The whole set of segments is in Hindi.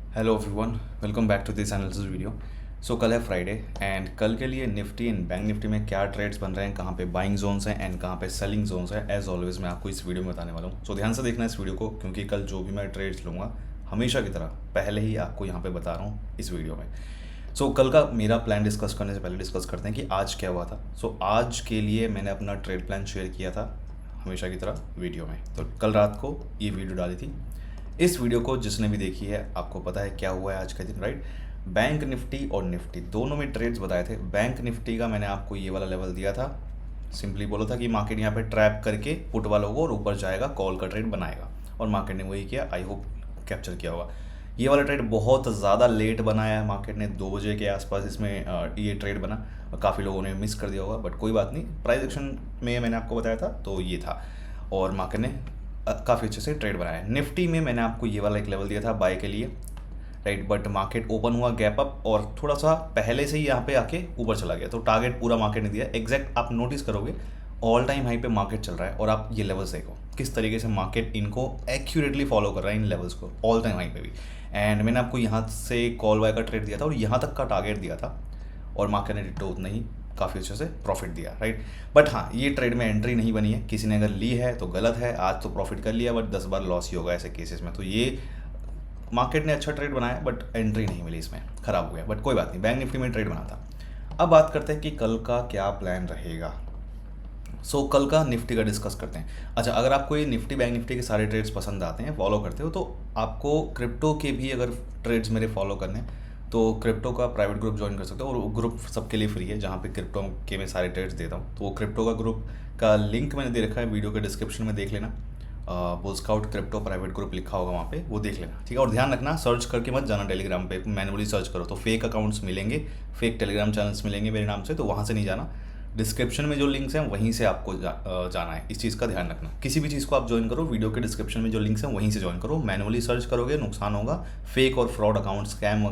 Hello everyone, welcome back to this analysis video. So कल है फ्राइडे एंड कल के लिए निफ्टी एंड बैंक निफ्टी में क्या ट्रेड्स बन रहे हैं, कहाँ पे बाइंग जोन्स हैं एंड कहाँ पे सेलिंग जोन्स हैं, एज ऑलवेज मैं आपको इस वीडियो में बताने वाला हूँ। सो ध्यान से देखना इस वीडियो को, क्योंकि कल जो भी मैं ट्रेड्स लूँगा हमेशा की तरह पहले ही आपको यहाँ पे बता रहा हूँ इस वीडियो में। सो कल का मेरा प्लान डिस्कस करने से पहले डिस्कस करते हैं कि आज क्या हुआ था। सो आज के लिए मैंने अपना ट्रेड प्लान शेयर किया था हमेशा की तरह वीडियो में। तो कल रात को ये वीडियो डाली थी। इस वीडियो को जिसने भी देखी है आपको पता है क्या हुआ है आज का दिन, राइट। बैंक निफ्टी और निफ्टी दोनों में ट्रेड्स बताए थे। बैंक निफ्टी का मैंने आपको ये वाला लेवल दिया था, सिंपली बोला था कि मार्केट यहाँ पे ट्रैप करके पुट वालों को और ऊपर जाएगा, कॉल का ट्रेड बनाएगा, और मार्केट ने वही किया। आई होप कैप्चर किया होगा। ये वाला ट्रेड बहुत ज़्यादा लेट बनाया है मार्केट ने, 2 बजे के आसपास इसमें ये ट्रेड बना और काफ़ी लोगों ने मिस कर दिया होगा, बट कोई बात नहीं। प्राइस एक्शन में मैंने आपको बताया था तो ये था, और मार्केट ने काफ़ी अच्छे से ट्रेड बनाया है। निफ्टी में मैंने आपको ये वाला एक लेवल दिया था बाय के लिए, राइट, बट मार्केट ओपन हुआ गैप अप और थोड़ा सा पहले से ही यहाँ पे आके ऊपर चला गया, तो टारगेट पूरा मार्केट ने दिया एग्जैक्ट। आप नोटिस करोगे ऑल टाइम हाई पे मार्केट चल रहा है, और आप ये लेवल्स देखो किस तरीके से मार्केट इनको एक्यूरेटली फॉलो कर रहा है, इन लेवल्स को ऑल टाइम हाई पे भी। एंड मैंने आपको यहाँ से कॉल बाय का ट्रेड दिया था और यहाँ तक का टारगेट दिया था, और मार्केट ने डिटो उतना ही काफ़ी अच्छे से प्रॉफिट दिया, राइट। बट हाँ, ये ट्रेड में एंट्री नहीं बनी है। किसी ने अगर ली है तो गलत है, आज तो प्रॉफिट कर लिया बट 10 बार लॉस ही होगा ऐसे केसेस में। तो ये मार्केट ने अच्छा ट्रेड बनाया बट एंट्री नहीं मिली, इसमें ख़राब हो गया, बट कोई बात नहीं। बैंक निफ्टी में ट्रेड बना था। अब बात करते हैं कि कल का क्या प्लान रहेगा। कल का निफ्टी का डिस्कस करते हैं। अच्छा, अगर आपको ये निफ्टी बैंक निफ्टी के सारे ट्रेड्स पसंद आते हैं, फॉलो करते हो, तो आपको क्रिप्टो के भी अगर ट्रेड्स मेरे फॉलो करने हैं तो क्रिप्टो का प्राइवेट ग्रुप ज्वाइन कर सकते हो, और वो ग्रुप सबके लिए फ्री है, जहाँ पे क्रिप्टो के मैं सारे ट्रेड्स देता हूँ। तो वो क्रिप्टो का ग्रुप का लिंक मैंने दे रखा है वीडियो के डिस्क्रिप्शन में, देख लेना। बुलस्काउट क्रिप्टो प्राइवेट ग्रुप लिखा होगा वहाँ पे, वो देख लेना, ठीक है। और ध्यान रखना, सर्च करके मत जाना टेलीग्राम पे, मैनुअली सर्च करो तो फेक अकाउंट्स मिलेंगे, फेक टेलीग्राम चैनल्स मिलेंगे मेरे नाम से, तो वहाँ से नहीं जाना। डिस्क्रिप्शन में जो लिंक्स हैं वहीं से आपको जाना है, इस चीज़ का ध्यान रखना। किसी भी चीज़ को आप ज्वाइन करो, वीडियो के डिस्क्रिप्शन में जो लिंक्स हैं वहीं से ज्वाइन करो। मैनुअली सर्च करोगे नुकसान होगा। फेक और फ्रॉड अकाउंट्स, स्कैम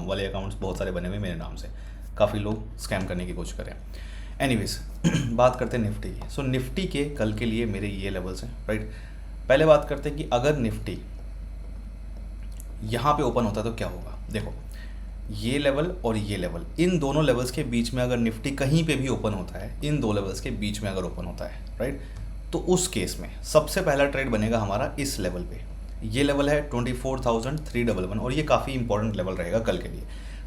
वाले अकाउंट्स बहुत सारे बने हुए मेरे नाम से, काफ़ी लोग स्कैम करने की कोशिश करें। एनीवेज बात करते हैं निफ्टी की। निफ्टी के कल के लिए मेरे ये लेवल्स हैं, राइट। पहले बात करते हैं कि अगर निफ्टी यहाँ पे ओपन होता तो क्या होगा। देखो, ये लेवल और ये लेवल, इन दोनों लेवल्स के बीच में अगर निफ्टी कहीं पे भी ओपन होता है, इन दो लेवल्स के बीच में अगर ओपन होता है, राइट, तो उस केस में सबसे पहला ट्रेड बनेगा हमारा इस लेवल पे। ये लेवल है 24,311 और ये काफ़ी इंपॉर्टेंट लेवल रहेगा कल के लिए।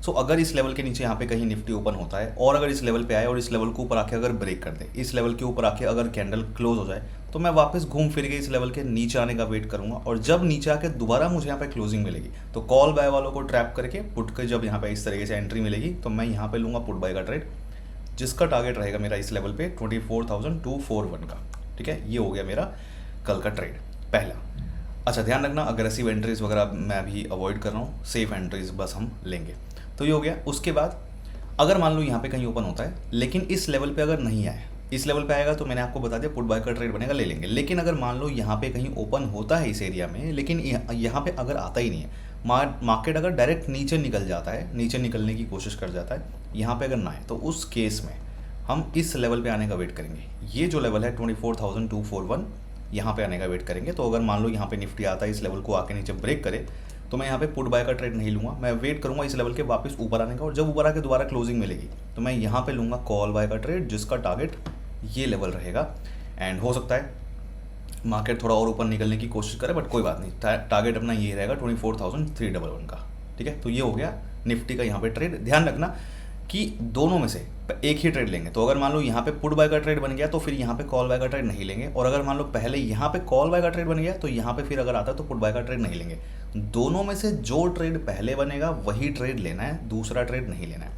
अगर इस लेवल के नीचे यहाँ पे कहीं निफ्टी ओपन होता है और अगर इस लेवल पे आए और इस लेवल को ऊपर आके अगर ब्रेक कर दे, इस लेवल के ऊपर आके अगर कैंडल क्लोज हो जाए, तो मैं वापस घूम फिर के इस लेवल के नीचे आने का वेट करूंगा, और जब नीचे आके दोबारा मुझे यहाँ पे क्लोजिंग मिलेगी तो कॉल बाय वालों को ट्रैप करके पुट के जब यहाँ पे इस तरीके से एंट्री मिलेगी तो मैं यहाँ पे लूँगा पुट बाय का ट्रेड, जिसका टारगेट रहेगा मेरा इस लेवल पे 24,241 का, ठीक है। ये हो गया मेरा कल का ट्रेड पहला। अच्छा, ध्यान रखना, अग्रेसिव एंट्रीज वगैरह मैं अभी अवॉइड कर रहा हूँ, सेफ एंट्रीज बस हम लेंगे। तो ये हो गया। उसके बाद अगर मान लो यहाँ पे कहीं ओपन होता है लेकिन इस लेवल पे अगर नहीं आए, इस लेवल पे आएगा तो मैंने आपको बता दिया पुट बाय का ट्रेड बनेगा, ले लेंगे। लेकिन अगर मान लो यहाँ पे कहीं ओपन होता है इस एरिया में, लेकिन यहाँ पे अगर आता ही नहीं है, मार्केट अगर डायरेक्ट नीचे निकल जाता है, नीचे निकलने की कोशिश कर जाता है, यहाँ पे अगर ना आए, तो उस केस में हम इस लेवल पे आने का वेट करेंगे। ये जो लेवल है 24,241, यहाँ पे आने का वेट करेंगे। तो अगर मान लो यहाँ पे निफ्टी आता है, इस लेवल को आके नीचे ब्रेक करे, तो मैं यहाँ पे पुट बाय का ट्रेड नहीं लूँगा, मैं वेट करूँगा इस लेवल के वापस ऊपर आने का, और जब ऊपर आके दोबारा क्लोजिंग मिलेगी तो मैं यहाँ पे लूँगा कॉल बाय का ट्रेड, जिसका टारगेट ये लेवल रहेगा। एंड हो सकता है मार्केट थोड़ा और ऊपर निकलने की कोशिश करे, बट कोई बात नहीं, टारगेट अपना ये रहेगा 24,311 का, ठीक है। तो ये हो गया निफ्टी का यहाँ पे ट्रेड। ध्यान रखना कि दोनों में से एक ही ट्रेड लेंगे। तो अगर मान लो यहाँ पे पुट बाय का ट्रेड बन गया तो फिर यहाँ पे कॉल बाय का ट्रेड नहीं लेंगे, और अगर मान लो पहले यहाँ पे कॉल बाय का ट्रेड बन गया तो यहाँ पे फिर अगर आता है तो पुट बाय का ट्रेड नहीं लेंगे। दोनों में से जो ट्रेड पहले बनेगा वही ट्रेड लेना है, दूसरा ट्रेड नहीं लेना है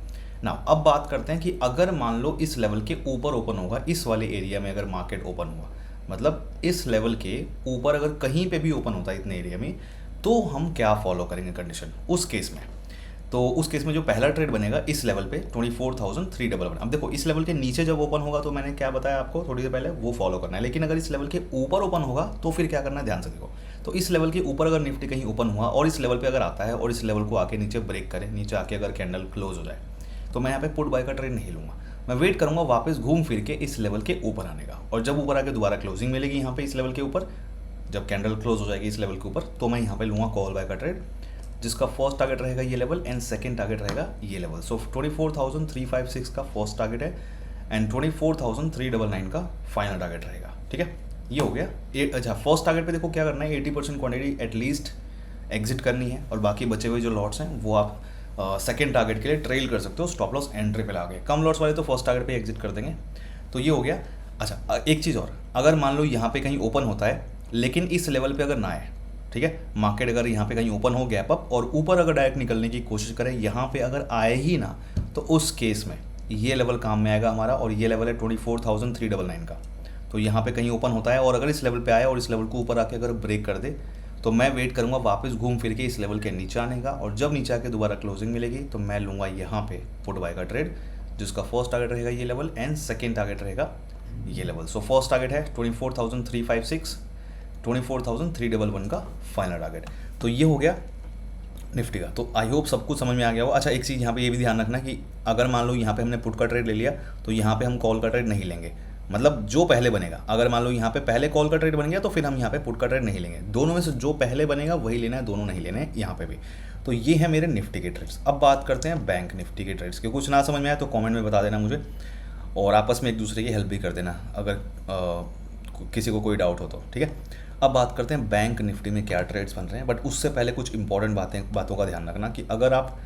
ना। अब बात करते हैं कि अगर मान लो इस लेवल के ऊपर ओपन होगा, इस वाले एरिया में अगर मार्केट ओपन हुआ, मतलब इस लेवल के ऊपर अगर कहीं पे भी ओपन होता है इतने एरिया में, तो हम क्या फॉलो करेंगे कंडीशन उस केस में। तो उस केस में जो पहला ट्रेड बनेगा इस लेवल पे 24,311। अब देखो, इस लेवल के नीचे जब ओपन होगा तो मैंने क्या बताया आपको थोड़ी देर पहले, वो फॉलो करना है। लेकिन अगर इस लेवल के ऊपर ओपन होगा तो फिर क्या करना है, ध्यान से देखो। तो इस लेवल के ऊपर अगर निफ्टी कहीं ओपन हुआ और इस लेवल पे अगर आता है और इस लेवल को आके नीचे ब्रेक करे, नीचे आके अगर कैंडल क्लोज हो जाए, तो मैं यहाँ पे पुट बाय का ट्रेड नहीं लूँगा। मैं वेट करूँगा वापस घूम फिर के इस लेवल के ऊपर आने का, और जब ऊपर आके दोबारा क्लोजिंग मिलेगी यहाँ पे इस लेवल के ऊपर, जब कैंडल क्लोज हो जाएगी इस लेवल के ऊपर, तो मैं यहाँ पे लूँगा कॉल बाय का ट्रेड। जिसका फर्स्ट टारगेट रहेगा ये लेवल एंड सेकंड टारगेट रहेगा ये लेवल। सो 24,356 का फर्स्ट टारगेट है एंड 24,399 का फाइनल टारगेट रहेगा। ठीक है, ये हो गया। अच्छा, फर्स्ट टारगेट पे देखो क्या करना है, 80% क्वांटिटी एटलीस्ट एग्जिट करनी है और बाकी बचे हुए जो लॉट्स हैं वो आप सेकंड टारगेट के लिए ट्रेल कर सकते हो स्टॉप लॉस एंट्री पे ला के। कम लॉट्स वाले तो फर्स्ट टारगेट पे एग्जिट कर देंगे। तो ये हो गया। अच्छा, एक चीज़ और, अगर मान लो यहाँ पे कहीं ओपन होता है लेकिन इस लेवल पे अगर ना आए, ठीक है, मार्केट अगर यहाँ पे कहीं ओपन हो गैप अप और ऊपर अगर डायरेक्ट निकलने की कोशिश करें, यहाँ पे अगर आए ही ना, तो उस केस में ये लेवल काम में आएगा हमारा और ये लेवल है 24,399 का। तो यहाँ पे कहीं ओपन होता है और अगर इस लेवल पे आया और इस लेवल को ऊपर आके अगर ब्रेक कर दे तो मैं वेट करूँगा वापस घूम फिर के इस लेवल के नीचे आने का, और जब नीचे आके दोबारा क्लोजिंग मिलेगी तो मैं लूँगा यहाँ पे पुट बाय का ट्रेड, जिसका फर्स्ट टारगेट रहेगा ये लेवल एंड सेकेंड टारगेट रहेगा ये लेवल। सो फर्स्ट टारगेट है 24,356, 24,311 का फाइनल टारगेट। तो ये हो गया निफ्टी का। तो आई होप सब कुछ समझ में आ गया हो। अच्छा, एक चीज़ यहाँ पे ये भी ध्यान रखना कि अगर मान लो यहाँ पे हमने पुट का ट्रेड ले लिया तो यहाँ पे हम कॉल का ट्रेड नहीं लेंगे, मतलब जो पहले बनेगा। अगर मान लो यहाँ पे पहले कॉल का ट्रेड बन गया तो फिर हम यहाँ पे पुट का ट्रेड नहीं लेंगे, दोनों में से जो पहले बनेगा वही लेना है, दोनों नहीं लेने हैं यहाँ पे भी। तो ये है मेरे निफ्टी के ट्रेड्स। अब बात करते हैं बैंक निफ्टी के ट्रेड्स के। कुछ ना समझ में आए तो कॉमेंट में बता देना मुझे, और आपस में एक दूसरे की हेल्प भी कर देना अगर किसी को कोई डाउट हो तो। ठीक है, अब बात करते हैं बैंक निफ्टी में क्या ट्रेड्स बन रहे हैं। बट उससे पहले कुछ इंपॉर्टेंट बातों का ध्यान रखना कि अगर आप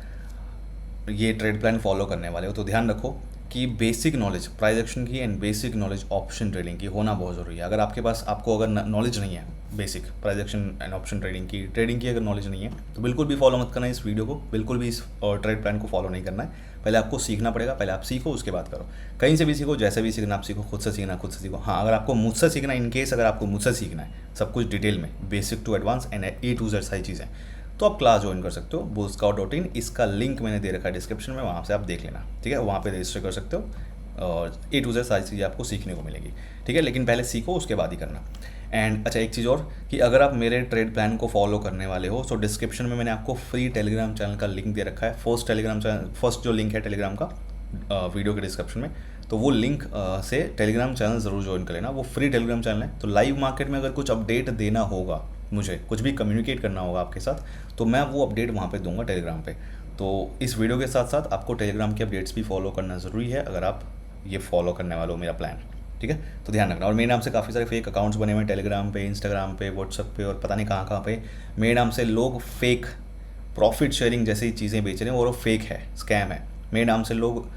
ये ट्रेड प्लान फॉलो करने वाले हो तो ध्यान रखो कि बेसिक नॉलेज प्राइस एक्शन की and basic knowledge option trading की होना बहुत ज़रूरी है। अगर आपके पास अगर नॉलेज नहीं है basic price action and option trading की अगर नॉलेज नहीं है तो बिल्कुल भी फॉलो मत करना इस वीडियो को, बिल्कुल भी इस ट्रेड प्लान को फॉलो नहीं करना है। पहले आपको सीखना पड़ेगा, पहले आप सीखो उसके बाद करो। कहीं से भी सीखो, जैसे भी सीखना आप सीखो, खुद से सीखना खुद से सीखो। हाँ, अगर आपको मुझसे सीखना, इन केस अगर आपको मुझसे सीखना है सब कुछ डिटेल में, basic to advance and A to Z सारी चीज़ें, तो आप क्लास ज्वाइन कर सकते हो bullscout.in। इसका लिंक मैंने दे रखा है डिस्क्रिप्शन में, वहाँ से आप देख लेना। ठीक है, वहाँ पे रजिस्टर कर सकते हो और A to Z सारी चीज़ें आपको सीखने को मिलेगी। ठीक है, लेकिन पहले सीखो उसके बाद ही करना। एंड अच्छा, एक चीज़ और कि अगर आप मेरे ट्रेड प्लान को फॉलो करने वाले हो तो डिस्क्रिप्शन में मैंने आपको फ्री टेलीग्राम चैनल का लिंक दे रखा है। फर्स्ट जो लिंक है टेलीग्राम का वीडियो के डिस्क्रिप्शन में, तो वो लिंक से टेलीग्राम चैनल ज़रूर ज्वाइन कर लेना। वो फ्री टेलीग्राम चैनल है। तो लाइव मार्केट में अगर कुछ अपडेट देना होगा, मुझे कुछ भी कम्युनिकेट करना होगा आपके साथ, तो मैं वो अपडेट वहाँ पे दूंगा टेलीग्राम पे। तो इस वीडियो के साथ साथ आपको टेलीग्राम के अपडेट्स भी फॉलो करना ज़रूरी है अगर आप ये फॉलो करने वाले हो मेरा प्लान। ठीक है, तो ध्यान रखना। और मेरे नाम से काफ़ी सारे फेक अकाउंट्स बने हुए हैं टेलीग्राम पे, इंस्टाग्राम पे, व्हाट्सएप पे और पता नहीं कहाँ कहाँ पे। मेरे नाम से लोग फेक प्रॉफिट शेयरिंग जैसी चीज़ें बेच रहे हैं और वो फेक है, स्कैम है। मेरे नाम से लोग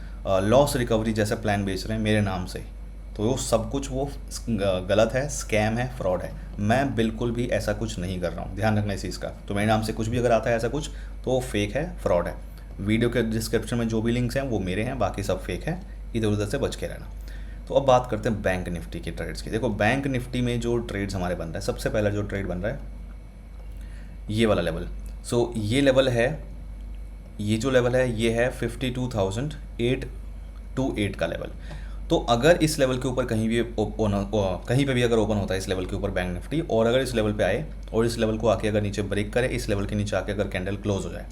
लॉस रिकवरी जैसा प्लान बेच रहे हैं मेरे नाम से, तो वो सब कुछ वो गलत है, स्कैम है, फ्रॉड है। मैं बिल्कुल भी ऐसा कुछ नहीं कर रहा हूँ, ध्यान रखना इस चीज़ का। तो मेरे नाम से कुछ भी अगर आता है ऐसा कुछ तो वो फेक है, फ्रॉड है। वीडियो के डिस्क्रिप्शन में जो भी लिंक्स हैं वो मेरे हैं, बाकी सब फेक है, इधर उधर से बच के रहना। तो अब बात करते हैं बैंक निफ्टी के ट्रेड्स की। देखो, बैंक निफ्टी में जो ट्रेड्स हमारे बन रहा है, सबसे पहला जो ट्रेड बन रहा है ये वाला लेवल। सो ये लेवल है, ये जो लेवल है ये है 52,828 का लेवल। तो अगर इस लेवल के ऊपर कहीं पे भी अगर ओपन होता है इस लेवल के ऊपर बैंक निफ्टी, और अगर इस लेवल पे आए और इस लेवल को आके अगर नीचे ब्रेक करे, इस लेवल के नीचे आके अगर कैंडल क्लोज हो जाए,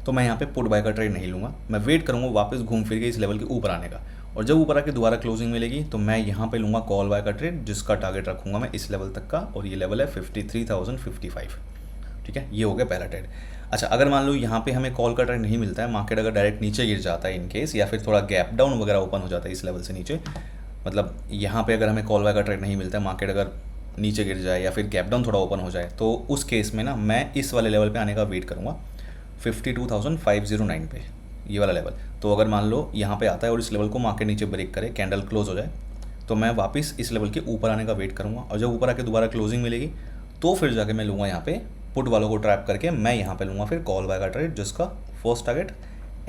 तो मैं यहाँ पे पुट बाय का ट्रेड नहीं लूँगा। मैं वेट करूँगा वापस घूम फिर के इस लेवल के ऊपर आने का, और जब ऊपर आके दोबारा क्लोजिंग मिलेगी तो मैं यहाँ पे लूँगा कॉल बाय का ट्रेड, जिसका टारगेट रखूँगा मैं इस लेवल तक का, और ये लेवल है 53,055। ठीक है, ये हो गया पहला ट्रेड। अच्छा, अगर मान लो यहाँ पे हमें कॉल का ट्रेड नहीं मिलता है, मार्केट अगर डायरेक्ट नीचे गिर जाता है इन केस, या फिर थोड़ा गैप डाउन वगैरह ओपन हो जाता है इस लेवल से नीचे, मतलब यहाँ पे अगर हमें कॉल बाय का ट्रेड नहीं मिलता है, मार्केट अगर नीचे गिर जाए या फिर गैप डाउन थोड़ा ओपन हो जाए, तो उस केस में ना मैं इस वाले लेवल पे आने का वेट करूँगा 52,509 पे, ये वाला लेवल। तो अगर मान लो यहाँ पे आता है और इस लेवल को मार्केट नीचे ब्रेक करे, कैंडल क्लोज हो जाए, तो मैं वापस इस लेवल के ऊपर आने का वेट करूँगा, और जब ऊपर आके दोबारा क्लोजिंग मिलेगी तो फिर जाके मैं लूँगा यहाँ पे पुट वालों को ट्रैप करके, मैं यहाँ पे लूँगा फिर कॉल बाय का ट्रेड, जिसका फर्स्ट टारगेट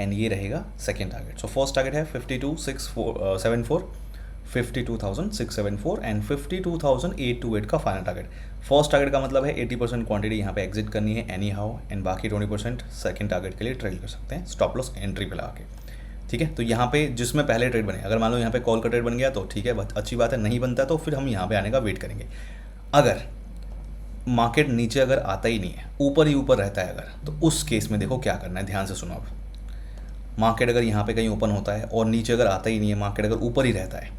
एंड ये रहेगा second target. So first target है 52,674, 52,674 एंड 52,828 का फाइनल टारगेट। फर्स्ट टारगेट का मतलब है 80% क्वांटिटी यहाँ पे एग्जिट करनी है एनी हाउ, एंड बाकी 20% सेकंड टारगेट के लिए ट्रेड कर सकते हैं स्टॉप लॉस एंट्री पे लगा के। ठीक है, तो यहाँ पे जिसमें पहले ट्रेड बने, अगर मान लो यहाँ पे कॉल का ट्रेड बन गया तो ठीक है, अच्छी बात है। नहीं बनता तो फिर हम यहाँ पे आने का वेट करेंगे। अगर मार्केट नीचे अगर आता ही नहीं है, ऊपर ही ऊपर रहता है अगर, तो उस केस में देखो क्या करना है, ध्यान से सुनो। अब मार्केट अगर यहाँ पे कहीं ओपन होता है और नीचे अगर आता ही नहीं है, मार्केट अगर ऊपर ही रहता है,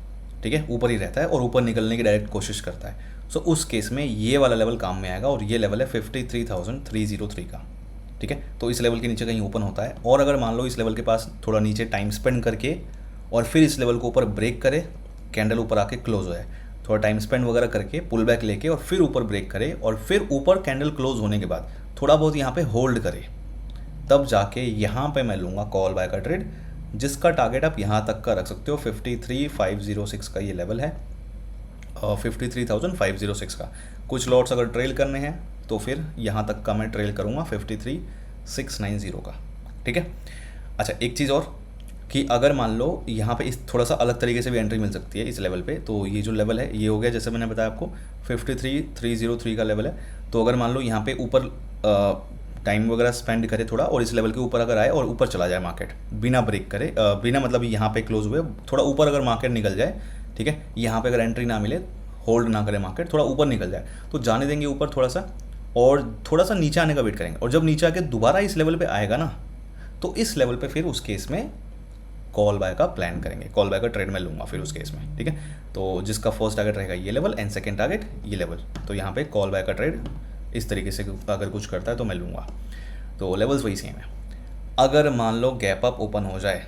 ठीक है, ऊपर ही रहता है और ऊपर निकलने की डायरेक्ट कोशिश करता है, सो उस केस में ये वाला लेवल काम में आएगा, और ये लेवल है 53,303 का। ठीक है। तो इस लेवल के नीचे कहीं ओपन होता है, और अगर मान लो इस लेवल के पास थोड़ा नीचे टाइम स्पेंड करके और फिर इस लेवल को ऊपर ब्रेक करे, कैंडल ऊपर आके क्लोज हो जाए, थोड़ा टाइम स्पेंड वगैरह करके पुल बैक लेके और फिर ऊपर ब्रेक करे और फिर ऊपर कैंडल क्लोज होने के बाद थोड़ा बहुत यहाँ पे होल्ड करे, तब जाके यहाँ पे मैं लूँगा कॉल बाय का ट्रेड, जिसका टारगेट आप यहाँ तक का रख सकते हो। 53,506 का ये लेवल है, 53,506 का। कुछ लॉट्स अगर ट्रेल करने हैं तो फिर यहाँ तक का मैं ट्रेल करूँगा 53,690 का, ठीक है। अच्छा, एक चीज़ और कि अगर मान लो यहाँ पे इस थोड़ा सा अलग तरीके से भी एंट्री मिल सकती है इस लेवल पे, तो ये जो लेवल है ये हो गया, जैसे मैंने बताया आपको 53,303 का लेवल है। तो अगर मान लो यहाँ पे ऊपर टाइम वगैरह स्पेंड करे थोड़ा और इस लेवल के ऊपर अगर आए और ऊपर चला जाए मार्केट बिना ब्रेक करे, बिना मतलब यहाँ पे क्लोज हुए थोड़ा ऊपर अगर मार्केट निकल जाए, ठीक है, यहाँ पे अगर एंट्री ना मिले, होल्ड ना करे मार्केट, थोड़ा ऊपर निकल जाए तो जाने देंगे ऊपर थोड़ा सा, और थोड़ा सा नीचे आने का वेट करेंगे, और जब नीचे आके दोबारा इस लेवल पे आएगा ना, तो इस लेवल पे फिर उस केस में कॉल बाय का प्लान करेंगे, कॉल बाय का ट्रेड में लूँगा फिर उस केस में, ठीक है। तो जिसका फर्स्ट टारगेट रहेगा ये लेवल एंड सेकंड टारगेट ये लेवल, तो यहाँ पे कॉल बाय का ट्रेड इस तरीके से अगर कुछ करता है तो मैं लूँगा। तो लेवल्स वही सेम है। अगर मान लो गैप अप ओपन हो जाए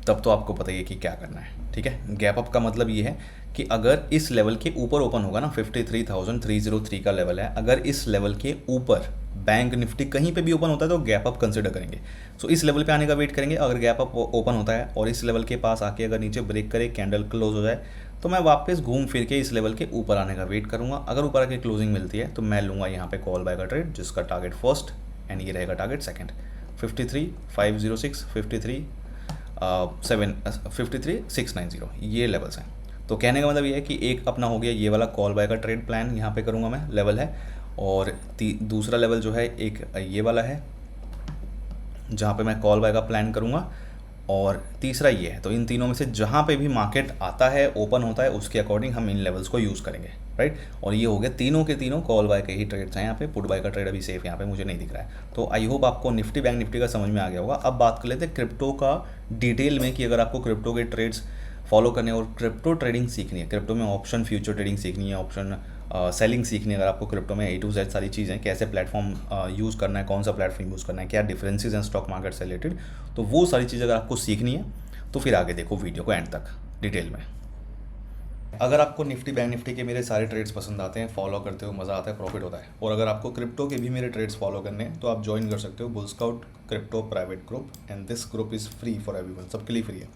तब तो आपको पता ही है कि क्या करना है, ठीक है। गैप अप का मतलब ये है कि अगर इस लेवल के ऊपर ओपन होगा ना, 53,303 का लेवल है, अगर इस लेवल के ऊपर बैंक निफ्टी कहीं पे भी ओपन होता है तो गैप अप कंसिडर करेंगे। सो इस लेवल पे आने का वेट करेंगे। अगर गैप अप ओपन होता है और इस लेवल के पास आके अगर नीचे ब्रेक करे, कैंडल क्लोज हो जाए, तो मैं वापस घूम फिर के इस लेवल के ऊपर आने का वेट करूँगा। अगर ऊपर आके क्लोजिंग मिलती है तो मैं लूँगा यहाँ पे कॉल बाय का ट्रेड, जिसका टारगेट फर्स्ट एंड ये रहेगा टारगेट सेकंड, 53,506, 53,690 ये लेवल्स हैं। तो कहने का मतलब ये है कि एक अपना हो गया ये वाला कॉल बाय का ट्रेड प्लान, यहाँ पे करूँगा मैं, लेवल है, और दूसरा लेवल जो है एक ये वाला है जहाँ पे मैं कॉल बाय का प्लान करूँगा, और तीसरा ये है। तो इन तीनों में से जहाँ पे भी मार्केट आता है, ओपन होता है, उसके अकॉर्डिंग हम इन लेवल्स को यूज़ करेंगे, राइट। और ये हो गया तीनों के तीनों कॉल बाय के ही ट्रेड्स हैं। यहाँ पे पुट बाय का ट्रेड अभी सेफ यहाँ पे मुझे नहीं दिख रहा है। तो आई होप आपको निफ्टी बैंक निफ्टी का समझ में आ गया होगा। अब बात कर लेते हैं क्रिप्टो का डिटेल में, कि अगर आपको क्रिप्टो के ट्रेड्स फॉलो करने और क्रिप्टो ट्रेडिंग सीखनी है, क्रिप्टो में ऑप्शन फ्यूचर ट्रेडिंग सीखनी है, ऑप्शन सेलिंग सीखनी है, अगर आपको क्रिप्टो में A to Z सारी चीज़ें, कैसे प्लेटफॉर्म यूज़ करना है, कौन सा प्लेटफॉर्म यूज़ करना है, क्या डिफरेंसेस हैं स्टॉक मार्केट से रिलेटेड, तो वो सारी चीज़ें अगर आपको सीखनी है तो फिर आगे देखो वीडियो को एंड तक डिटेल में। अगर आपको निफ्टी बैंक निफ्टी के मेरे सारे ट्रेड्स पसंद आते हैं, फॉलो करते हो, मज़ा आता है, प्रॉफिट होता है, और अगर आपको क्रिप्टो के भी मेरे ट्रेड्स फॉलो करने हैं तो आप ज्वाइन कर सकते हो bull scout crypto private group, and this group is free for everyone, सबके लिए फ्री है।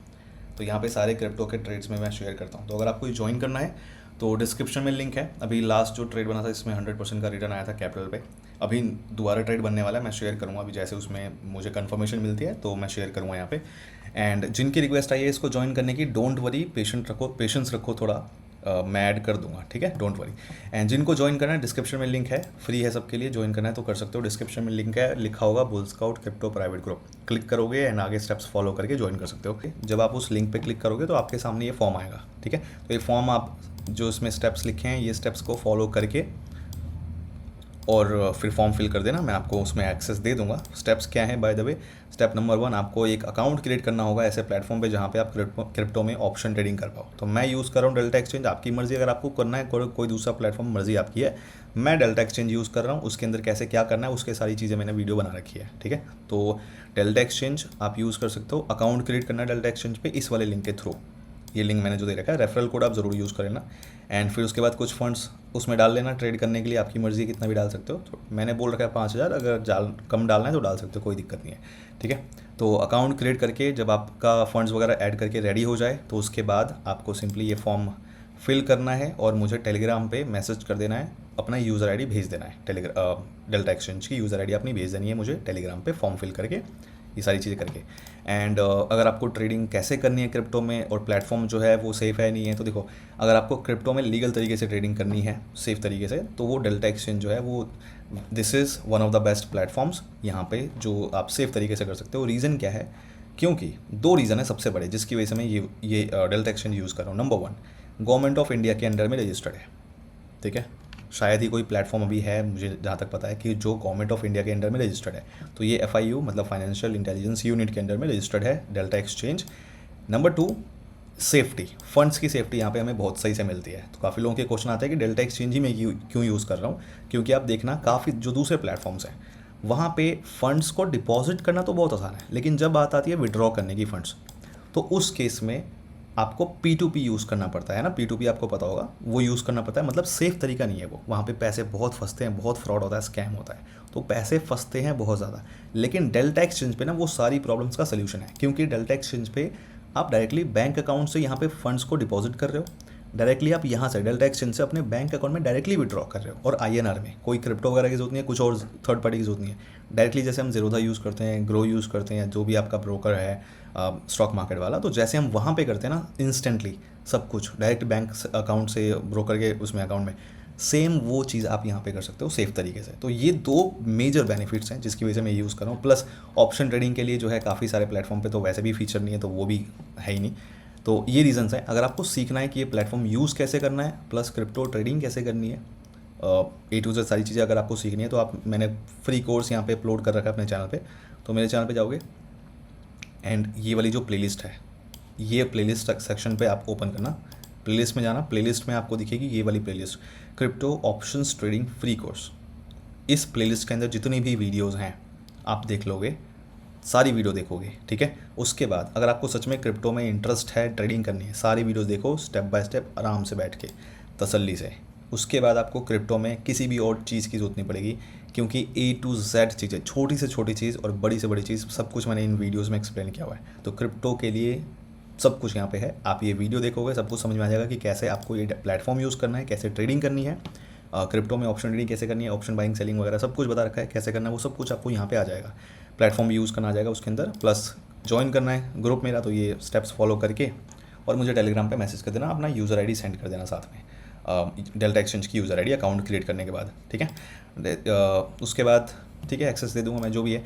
तो यहाँ पे सारे क्रिप्टो के ट्रेड्स में मैं शेयर करता हूँ। तो अगर आपको ज्वाइन करना है तो डिस्क्रिप्शन में लिंक है। अभी लास्ट जो ट्रेड बना था इसमें 100% का रिटर्न आया था कैपिटल पे। अभी दोबारा ट्रेड बनने वाला है, मैं शेयर करूँगा अभी, जैसे उसमें मुझे कंफर्मेशन मिलती है तो मैं शेयर करूँगा यहाँ पे। एंड जिनकी रिक्वेस्ट आई है इसको ज्वाइन करने की, डोंट वरी, पेशेंस रखो थोड़ा, मैं ऐड कर दूंगा, ठीक है, डोंट वरी। एंड जिनको ज्वाइन करना है डिस्क्रिप्शन में लिंक है, फ्री है सबके लिए, ज्वाइन करना है तो कर सकते हो। डिस्क्रिप्शन में लिंक है, लिखा होगा bull scout crypto private group, click करोगे एंड आगे स्टेप्स फॉलो करके ज्वाइन कर सकते हो। ओके, जब आप उस लिंक पे क्लिक करोगे तो आपके सामने ये फॉर्म आएगा, ठीक है। तो ये फॉर्म आप जो इसमें स्टेप्स लिखे हैं ये स्टेप्स को फॉलो करके और फिर फॉर्म फिल कर देना, मैं आपको उसमें एक्सेस दे दूंगा। स्टेप्स क्या हैं by the way? Step number 1, आपको एक अकाउंट क्रिएट करना होगा ऐसे प्लेटफॉर्म पे जहाँ पे आप क्रिप्टो में ऑप्शन ट्रेडिंग कर पाओ। तो मैं यूज़ कर रहा हूँ डेल्टा एक्सचेंज, आपकी मर्जी, अगर आपको करना है कोई दूसरा प्लेटफॉर्म मर्जी आपकी है। मैं डेल्टा एक्सचेंज यूज़ कर रहा हूँ, उसके अंदर कैसे क्या करना है उसके सारी चीज़ें मैंने वीडियो बना रखी है, ठीक है। तो डेल्टा एक्सचेंज आप यूज़ कर सकते हो, अकाउंट क्रिएट करना है डेल्टा एक्सचेंज पे इस वाले लिंक के थ्रू, ये लिंक मैंने जो दे रखा है, रेफरल कोड आप ज़रूर यूज़ कर लेना। एंड फिर उसके बाद कुछ फंड्स उसमें डाल लेना ट्रेड करने के लिए, आपकी मर्ज़ी कितना भी डाल सकते हो। तो मैंने बोल रखा है 5,000, अगर कम डालना है तो डाल सकते हो, कोई दिक्कत नहीं है, ठीक है। तो अकाउंट क्रिएट करके जब आपका फंड्स वगैरह ऐड करके रेडी हो जाए तो उसके बाद आपको सिंपली ये फॉर्म फिल करना है और मुझे टेलीग्राम पे मैसेज कर देना है, अपना यूज़र आईडी भेज देना है। डेल्टा एक्सचेंज की यूज़र आईडी अपनी भेज देनी है मुझे टेलीग्राम पे, फॉर्म फिल करके, ये सारी चीज़ें करके। एंड अगर आपको ट्रेडिंग कैसे करनी है क्रिप्टो में और प्लेटफॉर्म जो है वो सेफ़ है नहीं है, तो देखो, अगर आपको क्रिप्टो में लीगल तरीके से ट्रेडिंग करनी है, सेफ़ तरीके से, तो वो डेल्टा एक्सचेंज जो है वो this is one of the best platforms यहाँ पे जो आप सेफ़ तरीके से कर सकते हो। रीज़न क्या है? क्योंकि 2 रीज़न है सबसे बड़े जिसकी वजह से मैं ये डेल्टा एक्सचेंज यूज़ कर रहा हूँ। नंबर 1, गवर्नमेंट ऑफ इंडिया के अंडर में रजिस्टर्ड है, ठीक है। शायद ही कोई प्लेटफॉर्म अभी है, मुझे जहाँ तक पता है, कि जो गवर्नमेंट ऑफ इंडिया के अंडर में रजिस्टर्ड है। तो ये FIU मतलब फाइनेंशियल इंटेलिजेंस यूनिट के अंडर में रजिस्टर्ड है delta exchange. Number 2, safety, funds की सेफ्टी यहाँ पे हमें बहुत सही से मिलती है। तो काफ़ी लोगों के क्वेश्चन आते हैं कि डेल्टा एक्सचेंज ही मैं क्यों यूज़ कर रहा हूँ, क्योंकि आप देखना काफ़ी जो दूसरे प्लेटफॉर्म्स हैं वहाँ पे फंड्स को डिपॉजिट करना तो बहुत आसान है, लेकिन जब बात आती है विड्रॉ करने की फंड्स, तो उस केस में आपको P2P यूज़ करना पड़ता है ना। P2P आपको पता होगा, वो यूज़ करना पड़ता है। मतलब सेफ़ तरीका नहीं है वो, वहाँ पे पैसे बहुत फंसते हैं, बहुत फ्रॉड होता है, स्कैम होता है, तो पैसे फंसते हैं बहुत ज़्यादा। लेकिन डेल्टा एक्सचेंज पे ना वो सारी प्रॉब्लम्स का सलूशन है, क्योंकि डेल्टा एक्सचेंज पे आप डायरेक्टली बैंक अकाउंट से यहाँ पे फंड्स को डिपॉजिट कर रहे हो, डायरेक्टली आप यहाँ से डेल्टा एक्सचेंज से अपने बैंक अकाउंट में डायरेक्टली विड्रॉ कर रहे हो, और INR में कोई क्रिप्टो वगैरह की जरूरत नहीं है, कुछ और थर्ड पार्टी की जरूरत नहीं है। डायरेक्टली जैसे हम ज़ीरोधा यूज़ करते हैं, ग्रो यूज़ करते हैं, जो भी आपका ब्रोकर है स्टॉक मार्केट वाला, तो जैसे हम वहाँ पे करते हैं ना, इंस्टेंटली सब कुछ डायरेक्ट बैंक अकाउंट से ब्रोकर के उसमें अकाउंट में, सेम वो चीज़ आप यहाँ पे कर सकते हो सेफ़ तरीके से। तो ये 2 मेजर बेनिफिट्स हैं जिसकी वजह से मैं यूज़ कर रहा हूँ। प्लस ऑप्शन ट्रेडिंग के लिए जो है काफ़ी सारे प्लेटफॉर्म पे तो वैसे भी फीचर नहीं है, तो वो भी है ही नहीं। तो ये रीज़न्स हैं। अगर आपको सीखना है कि ये प्लेटफॉर्म यूज़ कैसे करना है, प्लस क्रिप्टो ट्रेडिंग कैसे करनी है, A to Z सारी चीज़ें अगर आपको सीखनी है, तो मैंने फ्री कोर्स यहाँ पे अपलोड कर रखा है अपने चैनल पे। तो मेरे चैनल पे जाओगे एंड ये वाली जो प्लेलिस्ट है, ये प्लेलिस्ट सेक्शन पे आप ओपन करना, प्लेलिस्ट में जाना, प्लेलिस्ट में आपको दिखेगी ये वाली playlist, crypto options trading free course. इस प्लेलिस्ट के अंदर जितनी भी वीडियोज़ हैं आप देख लोगे, सारी वीडियो देखोगे, ठीक है। उसके बाद अगर आपको सच में क्रिप्टो में इंटरेस्ट है, ट्रेडिंग करनी है, सारी वीडियोस देखो स्टेप बाय स्टेप आराम से बैठ के तसल्ली से। उसके बाद आपको क्रिप्टो में किसी भी और चीज़ की ज़रूरत नहीं पड़ेगी, क्योंकि A to Z चीज़ें, छोटी से छोटी चीज़ और बड़ी से बड़ी चीज़, सब कुछ मैंने इन वीडियोज़ में एक्सप्लेन किया हुआ है। तो क्रिप्टो के लिए सब कुछ यहाँ पे है। आप ये वीडियो देखोगे, सब कुछ समझ में आ जाएगा कि कैसे आपको ये प्लेटफॉर्म यूज़ करना है, कैसे ट्रेडिंग करनी है, क्रिप्टो में ऑप्शन ट्रेडिंग कैसे करनी है, ऑप्शन बाइंग सेलिंग वगैरह सब कुछ बता रखा है कैसे करना है, वो सब कुछ आपको यहाँ पे आ जाएगा। प्लेटफॉर्म यूज़ करना आ जाएगा उसके अंदर, प्लस ज्वाइन करना है ग्रुप मेरा, तो ये स्टेप्स फॉलो करके, और मुझे टेलीग्राम पे मैसेज कर देना, अपना यूज़र आईडी सेंड कर देना साथ में, डेल्टा एक्सचेंज की यूज़र आईडी अकाउंट क्रिएट करने के बाद, ठीक है। उसके बाद ठीक है, एक्सेस दे दूँगा मैं जो भी है।